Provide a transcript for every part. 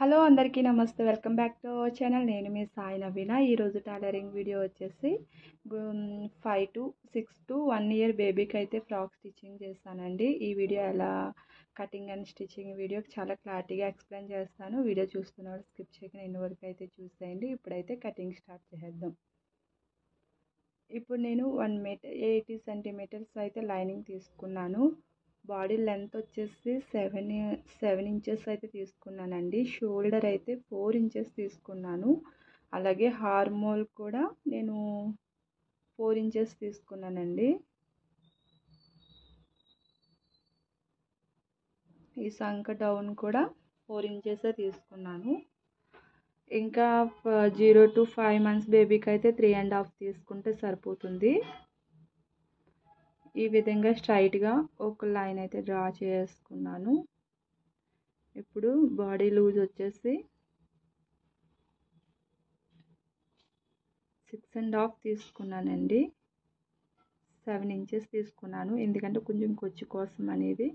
Hello అందరికీ నమస్తే. Welcome back to our channel. నేను మీ సాయి నవీన. ఈరోజు టైలరింగ్ వీడియో వచ్చేసి 5 to 6 to 1 year బేబీకి అయితే ఫ్రాక్ స్టిచ్చింగ్ చేస్తానండి. ఈ వీడియో ఎలా కటింగ్ అండ్ స్టిచ్చింగ్ వీడియో చాలా క్లారిటీగా ఎక్స్ప్లెయిన్ చేస్తాను. వీడియో చూస్తున్నవాడు స్కిప్ చేయకుండా ఎన్ని వరకు అయితే చూసేయండి. ఇప్పుడైతే కటింగ్ స్టార్ట్ చేద్దాం. ఇప్పుడు నేను 1 మీటర్ 80 సెంటీమీటర్స్ అయితే లైనింగ్ తీసుకున్నాను. బాడీ లెంత్ వచ్చేసి 7 ఇంచెస్ అయితే తీసుకున్నానండి. షోల్డర్ అయితే 4 ఇంచెస్ తీసుకున్నాను. అలాగే హార్మోల్ కూడా నేను 4 ఇంచెస్ తీసుకున్నానండి. ఈ సంక డౌన్ కూడా 4 ఇంచెస్ తీసుకున్నాను. ఇంకా 0 to 5 months బేబీకి అయితే 3.5 తీసుకుంటే సరిపోతుంది. ఈ విధంగా స్ట్రైట్గా ఒక లైన్ అయితే డ్రా చేసుకున్నాను. ఇప్పుడు బాడీ లూజ్ వచ్చేసి 6.5 తీసుకున్నానండి. 7 ఇంచెస్ తీసుకున్నాను, ఎందుకంటే కొంచెం ఖర్చు కోసం అనేది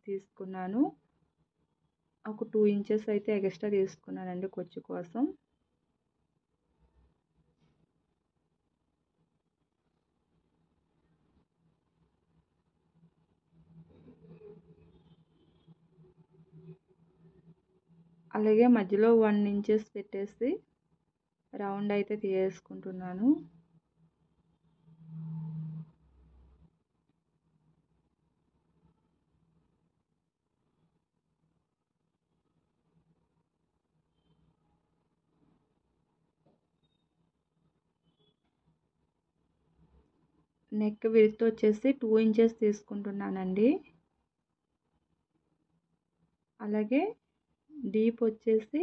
తీసుకున్నాను. ఒక 2 ఇంచెస్ అయితే ఎక్స్ట్రా తీసుకున్నానండి ఖర్చు కోసం. అలాగే మధ్యలో 1 ఇంచెస్ పెట్టేసి రౌండ్ అయితే తీసుకుంటున్నాను. నెక్ విడ్త్ వచ్చేసి 2 ఇంచెస్ తీసుకుంటున్నానండి. అలాగే డీప్ వచ్చేసి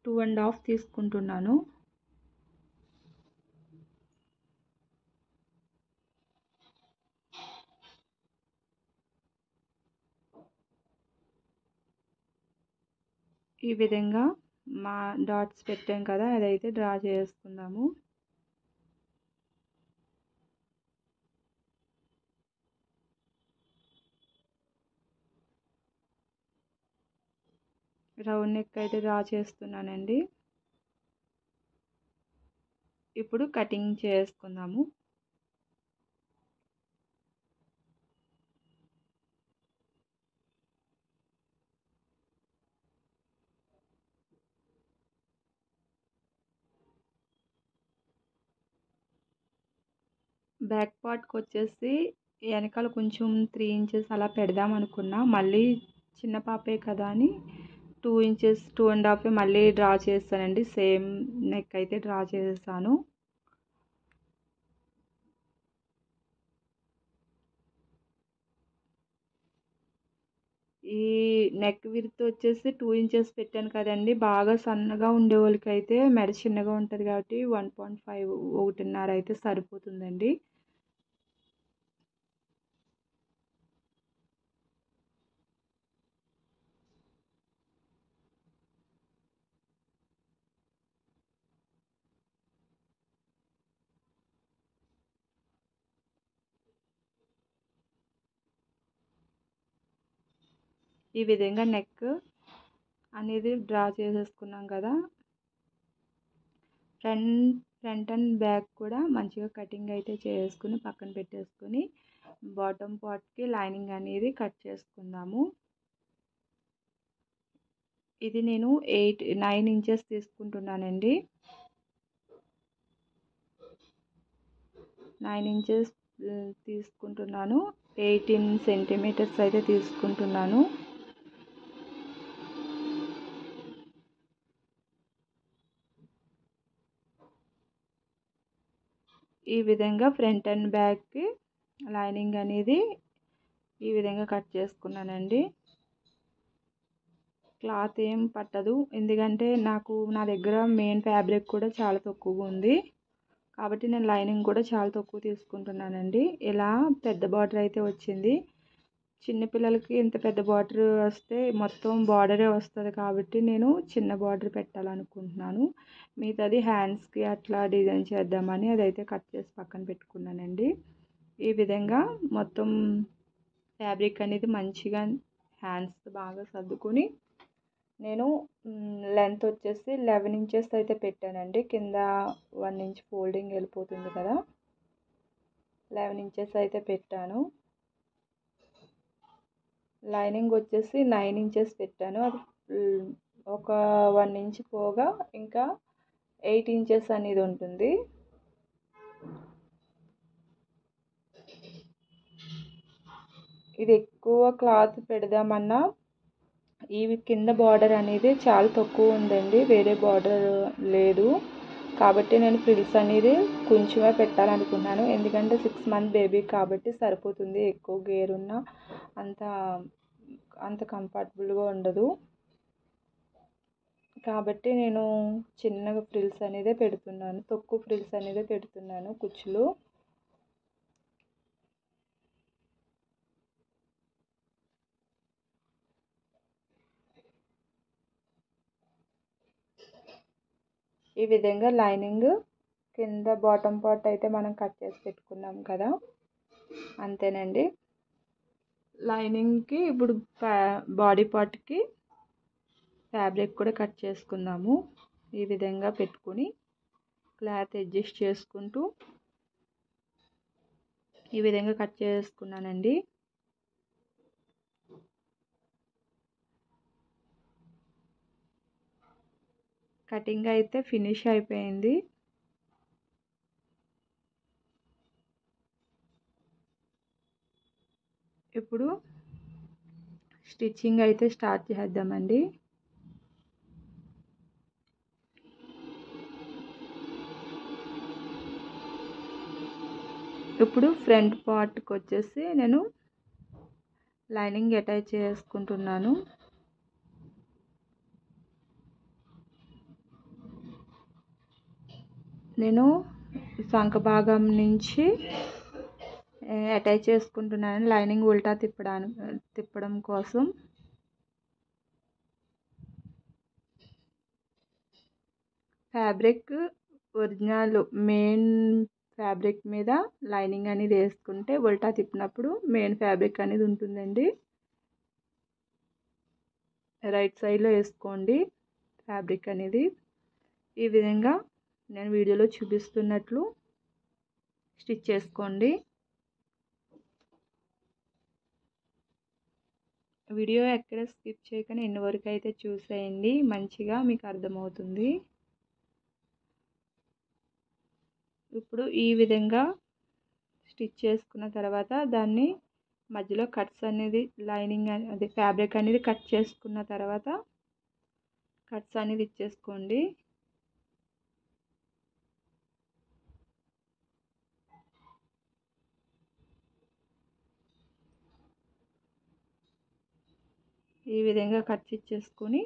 2.5 తీసుకుంటున్నాను. ఈ విధంగా మా డాట్స్ పెట్టాం కదా, అదైతే డ్రా చేసుకుందాము. రౌండ్ నెక్ అయితే డ్రా చేస్తున్నానండి. ఇప్పుడు కటింగ్ చేసుకుందాము. బ్యాక్ పార్ట్కి వచ్చేసి వెనకాల కొంచెం 3 ఇంచెస్ అలా పెడదాం అనుకున్నా. మళ్ళీ చిన్న పాపే కదా అని 2 ఇంచెస్ 2.5 మళ్ళీ డ్రా చేస్తానండి. సేమ్ నెక్ అయితే డ్రా చేసాను. ఈ నెక్ విడ్త్ వచ్చేసి 2 ఇంచెస్ పెట్టాను కదండి. బాగా సన్నగా ఉండే వాళ్ళకి అయితే మెడ చిన్నగా ఉంటుంది కాబట్టి 1.5 1.5 అయితే సరిపోతుందండి. ఈ విధంగా నెక్ అనేది డ్రా చేసేసుకున్నాం కదా. ఫ్రంట్ అండ్ బ్యాక్ కూడా మంచిగా కటింగ్ అయితే చేసుకుని పక్కన పెట్టేసుకుని బాటమ్ పార్ట్కి లైనింగ్ అనేది కట్ చేసుకుందాము. ఇది నేను 9 ఇంచెస్ తీసుకుంటున్నానండి. 9 ఇంచెస్ తీసుకుంటున్నాను. 18 సెంటీమీటర్స్ అయితే తీసుకుంటున్నాను. ఈ విధంగా ఫ్రంట్ అండ్ బ్యాక్కి లైనింగ్ అనేది ఈ విధంగా కట్ చేసుకున్నానండి. క్లాత్ ఏం పట్టదు, ఎందుకంటే నా దగ్గర మెయిన్ ఫ్యాబ్రిక్ కూడా చాలా తక్కువగా ఉంది కాబట్టి నేను లైనింగ్ కూడా చాలా తక్కువ తీసుకుంటున్నానండి. ఇలా పెద్ద బార్డర్ అయితే వచ్చింది. చిన్నపిల్లలకి ఇంత పెద్ద బార్డర్ వస్తే మొత్తం బార్డరే వస్తుంది కాబట్టి నేను చిన్న బార్డర్ పెట్టాలనుకుంటున్నాను. మిగతాది హ్యాండ్స్కి అట్లా డిజైన్ చేద్దామని అదైతే కట్ చేసి పక్కన పెట్టుకున్నానండి. ఈ విధంగా మొత్తం ఫ్యాబ్రిక్ అనేది మంచిగా హ్యాండ్స్ బాగా సర్దుకొని నేను లెంత్ వచ్చేసి 11 ఇంచెస్ అయితే పెట్టానండి. కింద 1 ఇంచ్ ఫోల్డింగ్ వెళ్ళిపోతుంది కదా, 11 ఇంచెస్ అయితే పెట్టాను. లైనింగ్ వచ్చేసి 9 ఇంచెస్ పెట్టాను. అది ఒక 1 ఇంచ్ పోగా ఇంకా 8 ఇంచెస్ అనేది ఉంటుంది. ఇది ఎక్కువ క్లాత్ పెడదామన్నా ఈ కింద బార్డర్ అనేది చాలా తక్కువ ఉందండి, వేరే బార్డర్ లేదు. కాబట్టి నేను ఫ్రిల్స్ అనేది కొంచెమే పెట్టాలనుకున్నాను. ఎందుకంటే 6 మంత్ బేబీ కాబట్టి సరిపోతుంది. ఎక్కువ గేర్ ఉన్నా అంత కంఫర్టబుల్గా ఉండదు. కాబట్టి నేను చిన్నగా ఫ్రిల్స్ అనేది పెడుతున్నాను, తక్కువ ఫ్రిల్స్ అనేది పెడుతున్నాను కుచ్చులు. ఈ విధంగా లైనింగ్ కింద బాటమ్ పార్ట్ అయితే మనం కట్ చేసి పెట్టుకున్నాం కదా, అంతేనండి. లైనింగ్కి ఇప్పుడు బాడీ పార్ట్కి ఫ్యాబ్రిక్ కూడా కట్ చేసుకుందాము. ఈ విధంగా పెట్టుకుని క్లాత్ అడ్జస్ట్ చేసుకుంటూ ఈ విధంగా కట్ చేసుకున్నానండి. కటింగ్ అయితే ఫినిష్ అయిపోయింది. ఇప్పుడు స్టిచ్చింగ్ అయితే స్టార్ట్ చేద్దామండి. ఇప్పుడు ఫ్రంట్ పార్ట్కి వచ్చేసి నేను లైనింగ్ అటాచ్ చేసుకుంటున్నాను. నేను సంఖ భాగం నుంచి అటాచ్ చేసుకుంటున్నాను, లైనింగ్ ఉల్టా తిప్పడం కోసం. ఫ్యాబ్రిక్ ఒరిజినల్ మెయిన్ ఫ్యాబ్రిక్ మీద లైనింగ్ అనేది వేసుకుంటే ఉల్టా తిప్పినప్పుడు మెయిన్ ఫ్యాబ్రిక్ అనేది ఉంటుందండి. రైట్ సైడ్లో వేసుకోండి ఫ్యాబ్రిక్ అనేది. ఈ విధంగా నేను వీడియోలో చూపిస్తున్నట్లు స్టిచ్ చేసుకోండి. వీడియో ఎక్కడ స్కిప్ చేయకుండా ఎన్ని వరకు అయితే చూసేయండి, మంచిగా మీకు అర్థమవుతుంది. ఇప్పుడు ఈ విధంగా స్టిచ్ చేసుకున్న తర్వాత దాన్ని మధ్యలో కట్స్ అనేది లైనింగ్ అది ఫ్యాబ్రిక్ అనేది కట్ చేసుకున్న తర్వాత కట్స్ అనేది ఇచ్చేసుకోండి. ఈ విధంగా కట్స్ ఇచ్చేసుకొని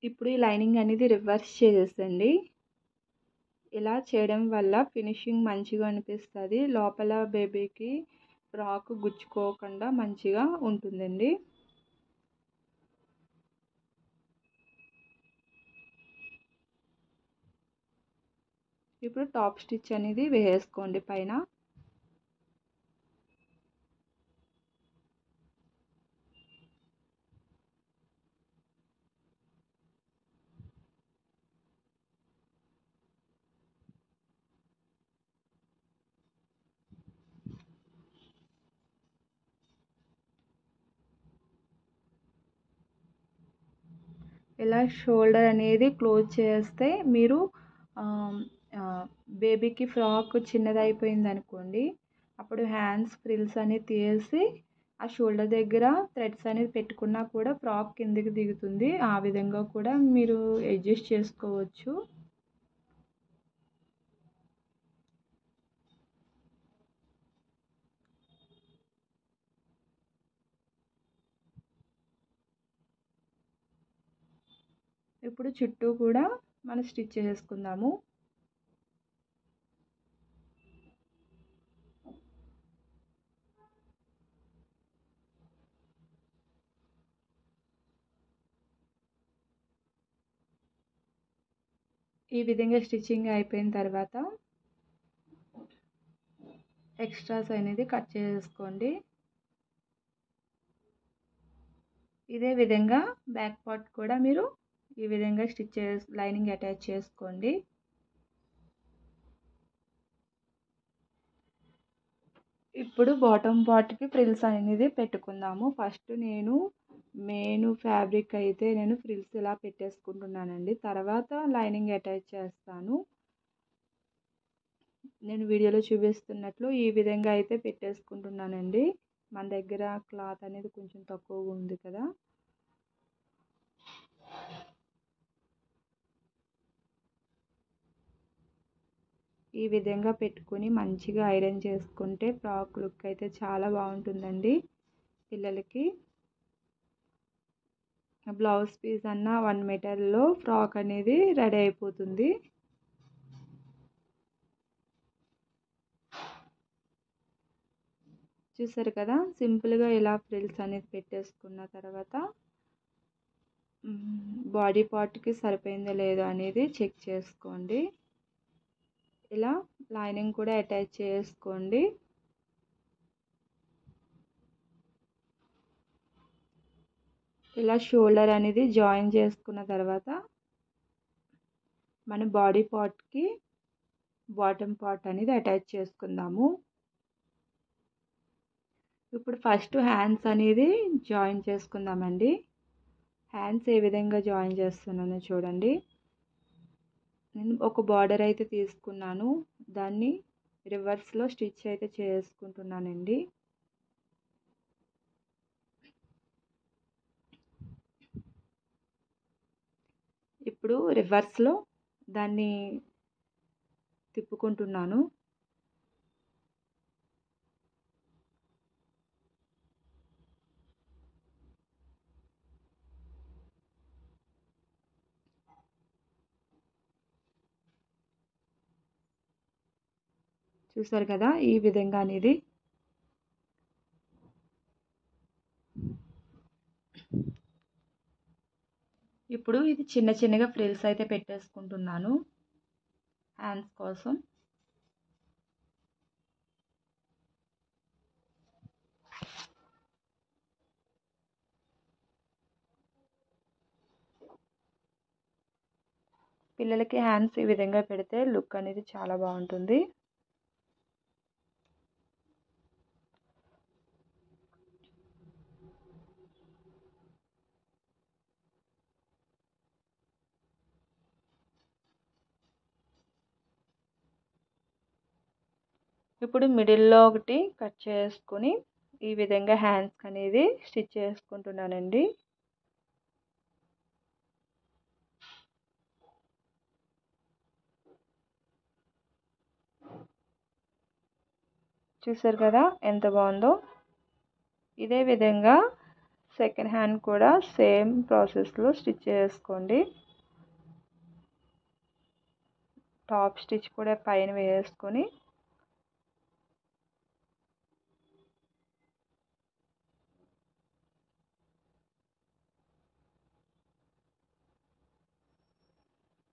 ఇప్పుడు ఈ లైనింగ్ అనేది రివర్స్ చేసేసండి. ఇలా చేయడం వల్ల ఫినిషింగ్ మంచిగా అనిపిస్తుంది, లోపల బేబీకి ఫ్రాక్ గుచ్చుకోకుండా మంచిగా ఉంటుందండి. ఇప్పుడు టాప్ స్టిచ్ అనేది వేసుకోండి పైన. ఇలా షోల్డర్ అనేది క్లోజ్ చేస్తే మీరు బేబీకి ఫ్రాక్ చిన్నది అయిపోయింది అనుకోండి, అప్పుడు హ్యాండ్స్ ఫ్రిల్స్ అనేది తీసి ఆ షోల్డర్ దగ్గర థ్రెడ్స్ అనేది పెట్టుకున్నా కూడా ఫ్రాక్ కిందకి దిగుతుంది. ఆ విధంగా కూడా మీరు అడ్జస్ట్ చేసుకోవచ్చు. ఇప్పుడు చుట్టూ కూడా మనం స్టిచ్ చేసుకుందాము. ఈ విధంగా స్టిచ్చింగ్ అయిపోయిన తర్వాత ఎక్స్ట్రాస్ అనేది కట్ చేసుకోండి. ఇదే విధంగా బ్యాక్ పార్ట్ కూడా మీరు ఈ విధంగా లైనింగ్ అటాచ్ చేసుకోండి. ఇప్పుడు బాటమ్ పార్ట్కి ఫ్రిల్స్ అనేది పెట్టుకుందాము. ఫస్ట్ నేను మెయిన్ ఫ్యాబ్రిక్ అయితే నేను ఫ్రిల్స్ ఇలా పెట్టేసుకుంటున్నానండి. తర్వాత లైనింగ్ అటాచ్ చేస్తాను. నేను వీడియోలో చూపిస్తున్నట్లు ఈ విధంగా అయితే పెట్టేసుకుంటున్నానండి. మన దగ్గర క్లాత్ అనేది కొంచెం తక్కువగా ఉంది కదా. ఈ విధంగా పెట్టుకొని మంచిగా ఐరన్ చేసుకుంటే ఫ్రాక్ లుక్ అయితే చాలా బాగుంటుందండి. పిల్లలకి బ్లౌజ్ పీస్ అన్న 1 మీటర్లో ఫ్రాక్ అనేది రెడీ అయిపోతుంది. చూసారు కదా, సింపుల్గా ఇలా ఫ్రిల్స్ అనేది పెట్టేసుకున్న తర్వాత బాడీ పార్ట్కి సరిపోయిందో లేదో అనేది చెక్ చేసుకోండి. ఇలా లైనింగ్ కూడా అటాచ్ చేసుకోండి. ఇలా షోల్డర్ అనేది జాయిన్ చేసుకున్న తర్వాత మన బాడీ పార్ట్కి బాటమ్ పార్ట్ అనేది అటాచ్ చేసుకుందాము. ఇప్పుడు ఫస్ట్ హ్యాండ్స్ అనేది జాయిన్ చేసుకుందామండి. హ్యాండ్స్ ఏ విధంగా జాయిన్ చేస్తున్నానో చూడండి. నేను ఒక బార్డర్ అయితే తీసుకున్నాను, దాన్ని రివర్స్లో స్టిచ్ అయితే చేసుకుంటున్నానండి. ఇప్పుడు రివర్స్లో దాన్ని తిప్పుకుంటున్నాను. చూసారు కదా, ఈ విధంగా అనేది ఇప్పుడు ఇది చిన్న చిన్నగా ఫ్రిల్స్ అయితే పెట్టేసుకుంటున్నాను హ్యాండ్స్ కోసం. పిల్లలకి హ్యాండ్స్ ఈ విధంగా పెడితే లుక్ అనేది చాలా బాగుంటుంది. ఇప్పుడు మిడిల్లో ఒకటి కట్ చేసుకుని ఈ విధంగా హ్యాండ్స్ అనేది స్టిచ్ చేసుకుంటున్నానండి. చూసారు కదా ఎంత బాగుందో. ఇదే విధంగా సెకండ్ హ్యాండ్ కూడా సేమ్ ప్రాసెస్లో స్టిచ్ చేసుకోండి. టాప్ స్టిచ్ కూడా పైన వేసుకొని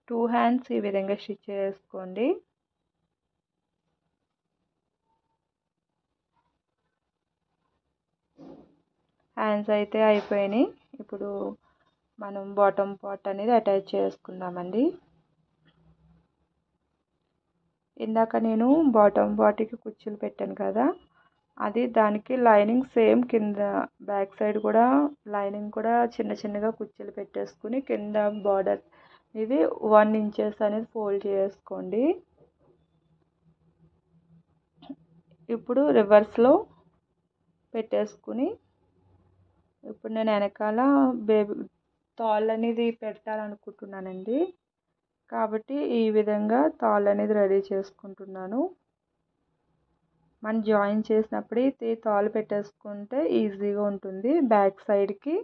టూ హ్యాండ్స్ ఈ విధంగా స్టిచ్ చేసుకోండి. హ్యాండ్స్ అయితే అయిపోయినాయి. ఇప్పుడు మనం బాటమ్ పార్ట్ అనేది అటాచ్ చేసుకుందామండి. ఇందాక నేను బాటమ్ పార్ట్కి కుచ్చులు పెట్టాను కదా, అది దానికి లైనింగ్ సేమ్ కింద బ్యాక్ సైడ్ కూడా లైనింగ్ కూడా చిన్న చిన్నగా కుచ్చులు పెట్టేసుకుని కింద బార్డర్ ఇది 1 ఇంచెస్ అనేది ఫోల్డ్ చేసుకోండి. ఇప్పుడు రివర్స్లో పెట్టేసుకుని ఇప్పుడు నేను వెనకాల బేబీ తాళ్ళు అనేది పెట్టాలనుకుంటున్నానండి. కాబట్టి ఈ విధంగా తాళ్ళు అనేది రెడీ చేసుకుంటున్నాను. మనం జాయిన్ చేసినప్పుడు ఈ తాళ్ళు పెట్టేసుకుంటే ఈజీగా ఉంటుంది. బ్యాక్ సైడ్కి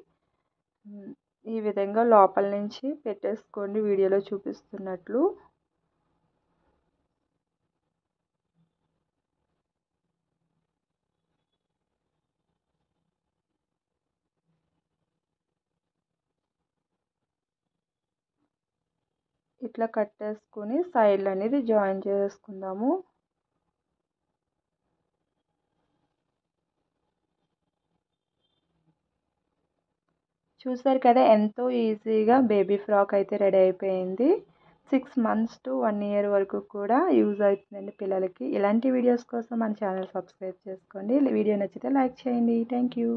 ఈ విధంగా లోపల నుంచి పెట్టేసుకోండి వీడియోలో చూపిస్తున్నట్లు. ఇట్లా కట్టేసుకుని సైడ్లు అనేది జాయిన్ చేసుకుందాము. చూసారు కదా, ఎంతో ఈజీగా బేబీ ఫ్రాక్ అయితే రెడీ అయిపోయింది. 6 మంత్స్ టు 1 ఇయర్ వరకు కూడా యూజ్ అవుతుందండి పిల్లలకి. ఇలాంటి వీడియోస్ కోసం మన ఛానల్ సబ్స్క్రైబ్ చేసుకోండి. వీడియో నచ్చితే లైక్ చేయండి. Thank you.